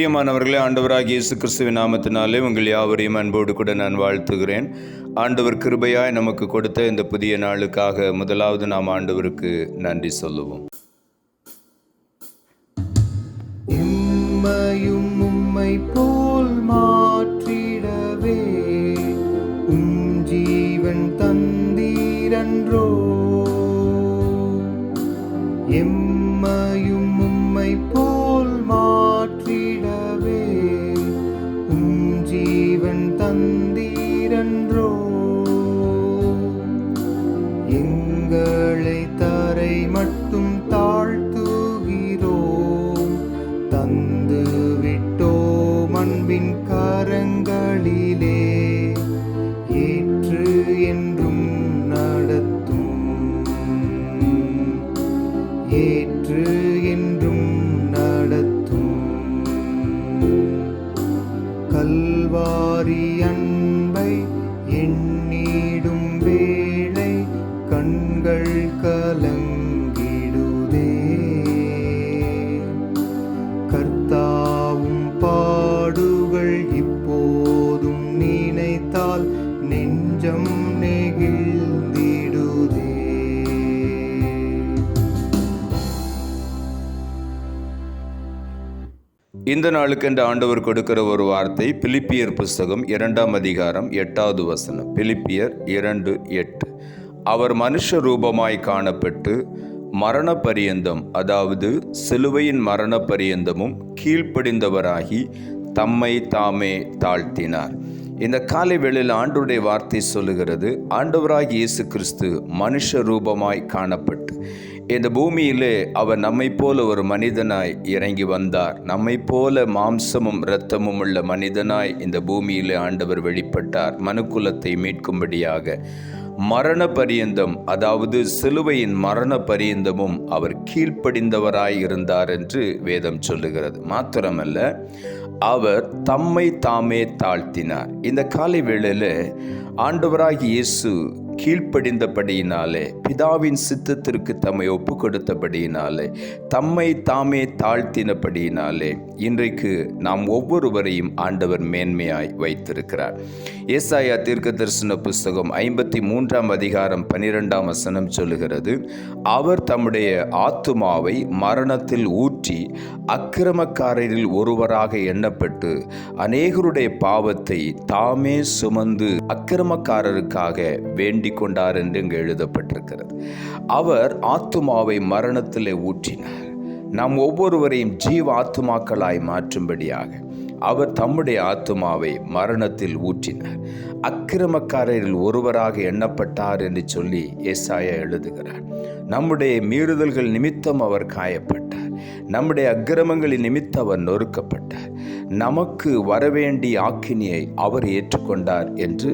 பிரியமானவர்களே, ஆண்டவராகிய இயேசு கிறிஸ்துவின் நாமத்தினாலே உங்கள் யாவரையும் அன்போடு கூட நான் வாழ்த்துகிறேன். ஆண்டவர் கிருபையாய் நமக்கு கொடுத்த இந்த புதிய நாளுக்காக முதலாவது நாம் ஆண்டவருக்கு நன்றி சொல்லுவோம். உம்மையும் உம்மை போல் மாற்றிடவே ஜீவன் தந்தீரன்றோ. எம்மையும் உம்மை போல் மாற்றிடவே ஜீவன் தந்தீரன்றோ. எங்களை தரை மட்டும் தாழ்த்துகிறோம், தந்து விட்டோம் அன்பின் கரங்களிலே. ஏற்று என்றும் நடத்தும், ஏற்று என்றும் நடத்தும். கல்வாரி அன்பை எண்ணிடும் வேளை கண்கள் கலங்கிடுதே. கர்த்தாவும் பாடுகள் இப்போதும் நினைத்தால் நெஞ்சம் நெகிழ்ந்திடுதே. இந்த நாளுக்கென்று ஆண்டவர் கொடுக்கிற ஒரு வார்த்தை பிலிப்பியர் புஸ்தகம் 2ஆம் அதிகாரம் 8வது வசனம். பிலிப்பியர் 2:8. அவர் மனுஷ ரூபமாய் காணப்பட்டு மரண பரியந்தம், அதாவது சிலுவையின் மரண பரியந்தமும் கீழ்ப்படிந்தவராகி தம்மை தாமே தாழ்த்தினார். இந்த காலை வேளையில் ஆண்டவருடைய வார்த்தை சொல்லுகிறது, ஆண்டவராகிய இயேசு கிறிஸ்து மனுஷ ரூபமாய் காணப்பட்டு இந்த பூமியிலே அவர் நம்மை போல ஒரு மனிதனாய் இறங்கி வந்தார். நம்மை போல மாம்சமும் இரத்தமும் உள்ள மனிதனாய் இந்த பூமியிலே ஆண்டவர் வெளிப்பட்டார். மனுக்குலத்தை மீட்கும்படியாக மரண பரியந்தம், அதாவது சிலுவையின் மரண பரியந்தமும் அவர் கீழ்ப்படிந்தவராய் இருந்தார் என்று வேதம் சொல்லுகிறது. மாத்திரமல்ல, அவர் தம்மை தாமே தாழ்த்தினார். இந்த காலை வேளையில் ஆண்டவராகிய இயேசு கீழ்ப்படிந்தபடியினாலே, பிதாவின் சித்தத்திற்கு தம்மை ஒப்பு கொடுத்தபடியினாலே, தம்மை தாமே தாழ்த்தினபடியினாலே இன்றைக்கு நாம் ஒவ்வொருவரையும் ஆண்டவர் மேன்மையாய் வைத்திருக்கிறார். ஏசாயா தீர்க்கதரிசன புஸ்தகம் 53ஆம் அதிகாரம் 12ஆம் வசனம் சொல்லுகிறது, அவர் தம்முடைய ஆத்துமாவை மரணத்தில் ஊற்றி அக்கிரமக்காரரில் ஒருவராக எண்ணப்பட்டு அநேகருடைய பாவத்தை தாமே சுமந்து அக்கிரமக்காரருக்காக வேண்டிக் கொண்டார் என்று இங்கு எழுதப்பட்டிருக்கிறது. அவர் ஆத்துமாவை மரணத்திலே ஊற்றினார். நாம் ஒவ்வொருவரையும் ஜீவ ஆத்துமாக்களாய் மாற்றும்படியாக அவர் தம்முடைய ஆத்துமாவை மரணத்தில் ஊற்றினார். அக்கிரமக்காரரில் ஒருவராக எண்ணப்பட்டார் என்று சொல்லி ஏசாயா எழுதுகிறார். நம்முடைய மீறுதல்கள் நிமித்தம் அவர் காயப்பட்டார், நம்முடைய அக்கிரமங்களின் நிமித்தம் அவர் நொறுக்கப்பட்டார், நமக்கு வரவேண்டிய ஆக்கினியை அவர் ஏற்றுக்கொண்டார் என்று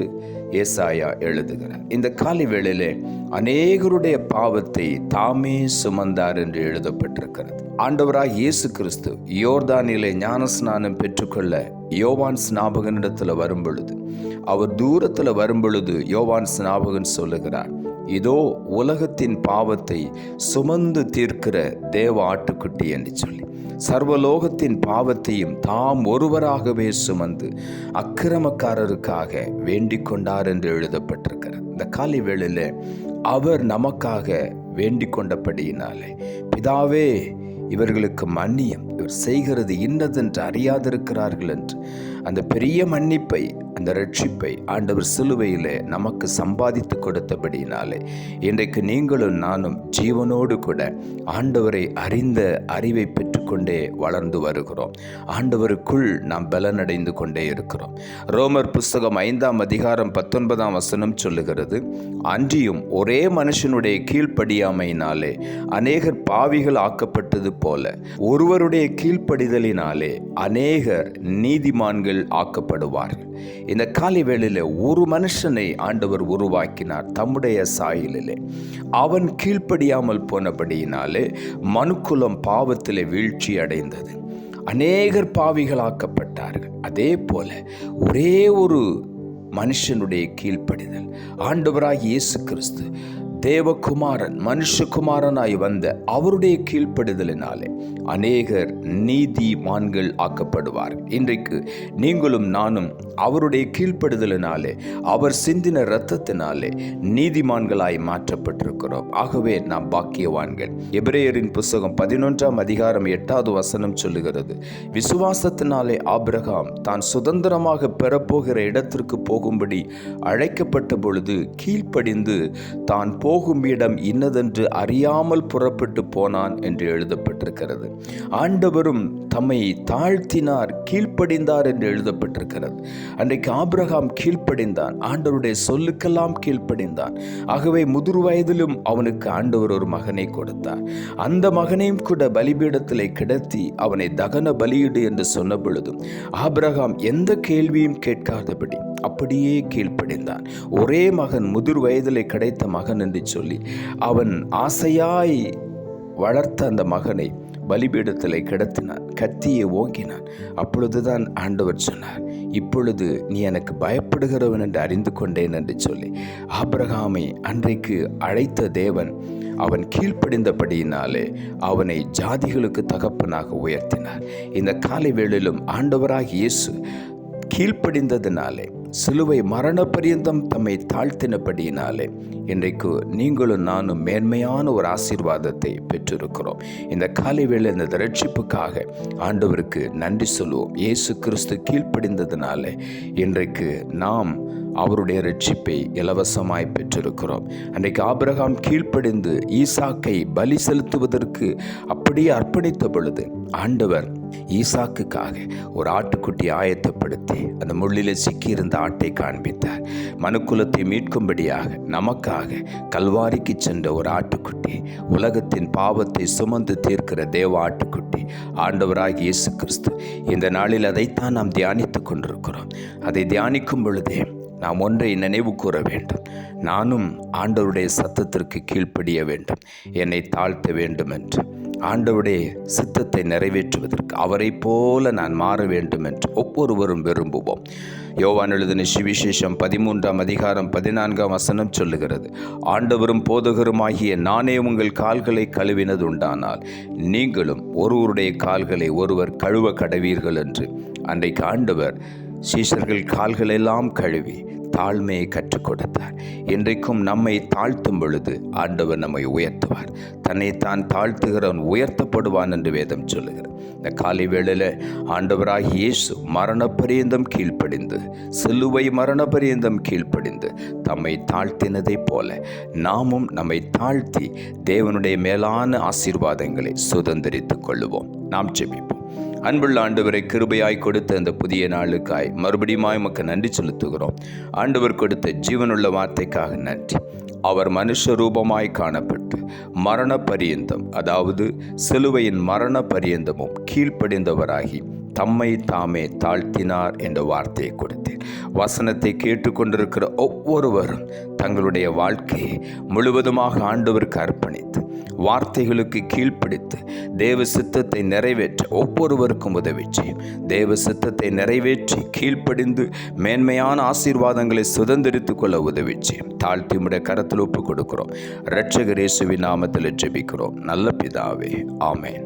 ஏசாயா எழுதுகிறார். இந்த காலை வேளையிலே அநேகருடைய பாவத்தை தாமே சுமந்தார் என்று எழுதப்பட்டிருக்கிறது. ஆண்டவராய் இயேசு கிறிஸ்து யோர்தானிலே ஞானஸ்நானம் பெற்றுக்கொள்ள யோவான் ஸ்நாபகனிடத்தில் வரும்பொழுது, அவர் தூரத்தில் வரும்பொழுது யோவான் ஸ்நாபகன் சொல்லுகிறார், இதோ உலகத்தின் பாவத்தை சுமந்து தீர்க்கிற தேவ ஆட்டுக்குட்டி என்று சொல்லி சர்வலோகத்தின் பாவத்தையும் தாம் ஒருவராகவே சுமந்து அக்கிரமக்காரருக்காக வேண்டிக் கொண்டார் என்று எழுதப்பட்டிருக்கிறது. இந்த காலை வேளையில் அவர் நமக்காக வேண்டிக் கொண்டபடியினாலே, பிதாவே இவர்களுக்கு மன்னியும், இவர் செய்கிறது இன்னதென்று அறியாதிருக்கிறார்கள் என்று அந்த பெரிய மன்னிப்பை, அந்த ரட்சிப்பை ஆண்டவர் சிலுவையிலே நமக்கு சம்பாதித்து கொடுத்தபடியினாலே இன்றைக்கு நீங்களும் நானும் ஜீவனோடு கூட ஆண்டவரை அறிந்த அறிவை பெற்றுக்கொண்டே வளர்ந்து வருகிறோம். ஆண்டவருக்குள் நாம் பலனடைந்து கொண்டே இருக்கிறோம். ரோமர் புஸ்தகம் 5ஆம் அதிகாரம் 19ஆம் வசனம் சொல்லுகிறது, அன்றியும் ஒரே மனுஷனுடைய கீழ்ப்படியாமையினாலே அநேகர் பாவிகள் ஆக்கப்பட்டது போல ஒருவருடைய கீழ்ப்படிதலினாலே அநேகர் நீதிமான்கள் ஆக்கப்படுவார்கள். இந்த காலை வேளையிலே ஒரு மனுஷனை ஆண்டவர் உருவாக்கினார் தம்முடைய சாயலிலே. அவன் கீழ்ப்படியாமல் போனபடியினாலே மனுக்குலம் பாவத்திலே வீழ்ச்சி அடைந்தது, அநேகர் பாவிகளாக்கப்பட்டார்கள். அதே போல ஒரே ஒரு மனுஷனுடைய கீழ்ப்படிதல், ஆண்டவராகிய இயேசு கிறிஸ்து தேவகுமாரன் மனுஷகுமாரனாய் வந்த அவருடைய கீழ்ப்படிதலினாலே அநேகர் நீதிமான்கள் ஆக்கப்படுவார். இன்றைக்கு நீங்களும் நானும் அவருடைய கீழ்ப்படிதலினாலே, அவர் சிந்தின இரத்தத்தினாலே நீதிமான்களாய் மாற்றப்பட்டிருக்கிறோம். ஆகவே நாம் பாக்கியவான்கள். எபிரேயரின் புஸ்தகம் 11ஆம் அதிகாரம் 8வது வசனம் சொல்லுகிறது, விசுவாசத்தினாலே ஆபிரகாம் தான் சுதந்திரமாக பெறப்போகிற இடத்திற்கு போகும்படி அழைக்கப்பட்ட பொழுது கீழ்ப்படிந்து தான் போகும் இடம் இன்னதென்று அறியாமல் புறப்பட்டு போனான் என்று எழுதப்பட்டிருக்கிறது. ஆண்டவரும் தம்மை தாழ்த்தினார், கீழ்ப்படிந்தார் என்று எழுதப்பட்டிருக்கிறது. அன்றைக்கு ஆபிரகாம் கீழ்ப்படிந்தான், ஆண்டவருடைய சொல்லுக்கெல்லாம் கீழ்ப்படிந்தான். ஆகவே முதிர் வயதிலும் அவனுக்கு ஆண்டவர் ஒரு மகனை கொடுத்தார். அந்த மகனையும் கூட பலிபீடத்திலே கிடத்தி அவனை தகன பலியிடு என்று சொன்ன பொழுதும் ஆபிரகாம் எந்த கேள்வியும் கேட்காதபடி அப்படியே கீழ்ப்படிந்தான். ஒரே மகன், முதிர் வயதிலே கிடைத்த மகன் என்று சொல்லி அவன் ஆசையாய் வளர்த்த அந்த மகனை பலிபீடத்திலே கிடத்தினான், கத்தியை ஓங்கினான். அப்பொழுதுதான் ஆண்டவர் சொன்னார், இப்பொழுது நீ எனக்கு பயப்படுகிறவன் என்று அறிந்து கொண்டேன் என்று சொல்லி ஆபிரகாமை அன்றைக்கு அழைத்த தேவன் அவன் கீழ்ப்படிந்தபடியினாலே அவனை ஜாதிகளுக்கு தகப்பனாக உயர்த்தினார். இந்த காலை வேளையிலும் ஆண்டவராகிய இயேசு கீழ்ப்படிந்ததினாலே, சிலுவை மரண பரியந்தம் தம்மை தாழ்த்தினபடியினாலே இன்றைக்கு நீங்களும் நானும் மேன்மையான ஒரு ஆசீர்வாதத்தை பெற்றிருக்கிறோம். இந்த காலை வேளை இந்த ரட்சிப்புக்காக ஆண்டவருக்கு நன்றி சொல்லுவோம். இயேசு கிறிஸ்து கீழ்ப்படிந்ததினாலே இன்றைக்கு நாம் அவருடைய ரட்சிப்பை இலவசமாய் பெற்றிருக்கிறோம். அன்றைக்கு ஆபிரகாம் கீழ்ப்படிந்து ஈசாக்கை பலி செலுத்துவதற்கு அப்படியே அர்ப்பணித்த பொழுது ஆண்டவர் ஈசாக்குக்காக ஒரு ஆட்டுக்குட்டி ஆயத்தப்படுத்தி அந்த முள்ளிலே சிக்கியிருந்த ஆட்டை காண்பித்தார். மனுக்குலத்தை மீட்கும்படியாக நமக்காக கல்வாரிக்கு சென்ற ஒரு ஆட்டுக்குட்டி, உலகத்தின் பாவத்தை சுமந்து தீர்க்கிற தேவ ஆட்டுக்குட்டி ஆண்டவராகிய இயேசு கிறிஸ்து. இந்த நாளில் அதைத்தான் நாம் தியானித்துக் கொண்டிருக்கிறோம். அதை தியானிக்கும் பொழுதே நாம் ஒன்றை நினைவு கூற வேண்டும், நானும் ஆண்டவருடைய சத்தத்திற்கு கீழ்ப்படிய வேண்டும், என்னை தாழ்த்த வேண்டும் என்று. ஆண்டவருடைய சித்தத்தை நிறைவேற்றுவதற்கு அவரை போல நான் மாற வேண்டும் என்று ஒவ்வொருவரும் விரும்புவோம். யோவான் எழுதின சுவிசேஷம் 13ஆம் அதிகாரம் 14ஆம் வசனம் சொல்லுகிறது, ஆண்டவரும் போதகருமாகிய நானே உங்கள் கால்களை கழுவினது உண்டானால் நீங்களும் ஒருவருடைய கால்களை ஒருவர் கழுவ கடவீர்கள் என்று. அன்றைக்கு ஆண்டவர் சீஷர்கள் கால்களெல்லாம் கழுவி தாழ்மையை கற்றுக் கொடுத்தார். இன்றைக்கும் நம்மை தாழ்த்தும் பொழுது ஆண்டவர் நம்மை உயர்த்துவார். தன்னை தான் தாழ்த்துகிறவன் உயர்த்தப்படுவான் என்று வேதம் சொல்லுகிறது. இந்த காலை வேளையில் ஆண்டவராகிய இயேசு மரண பரியந்தம் கீழ்ப்படிந்து, சிலுவை மரண பரியந்தம் கீழ்ப்படிந்து தம்மை தாழ்த்தினதை போல நாமும் நம்மை தாழ்த்தி தேவனுடைய மேலான ஆசீர்வாதங்களை சுதந்திரித்துக் கொள்ளுவோம். நாம் ஜெபிப்போம். அன்புள்ள ஆண்டவரை, கிருபையாய் கொடுத்த இந்த புதிய நாளுக்காய் மறுபடியும் உமக்கு நன்றி செலுத்துகிறோம். ஆண்டவர் கொடுத்த ஜீவனுள்ள வார்த்தைக்காக நன்றி. அவர் மனுஷ ரூபமாய் காணப்பட்டு மரண பரியந்தம், அதாவது சிலுவையின் மரண பரியந்தமும் கீழ்ப்படிந்தவராகி தம்மை தாமே தாழ்த்தினார் என்ற வார்த்தையை கொடுத்தேன். வசனத்தை கேட்டுக்கொண்டிருக்கிற ஒவ்வொருவரும் தங்களுடைய வாழ்க்கையை முழுவதுமாக ஆண்டவருக்கு அர்ப்பணித்து வார்த்தைகளுக்கு கீழ்ப்பிடித்து தேவ சித்தத்தை நிறைவேற்ற ஒவ்வொருவருக்கும் உதவி செய்யும். தேவ சித்தத்தை நிறைவேற்றி கீழ்ப்படிந்து மேன்மையான ஆசீர்வாதங்களை சுதந்திரித்துக் கொள்ள உதவி செய்யும். தாழ்த்தி உம்முடைய கரத்தில் ஒப்புக் கொடுக்கிறோம். இரட்சகர் இயேசுவின் நாமத்தில் ஜெபிக்கிறோம் நல்ல பிதாவே, ஆமென்.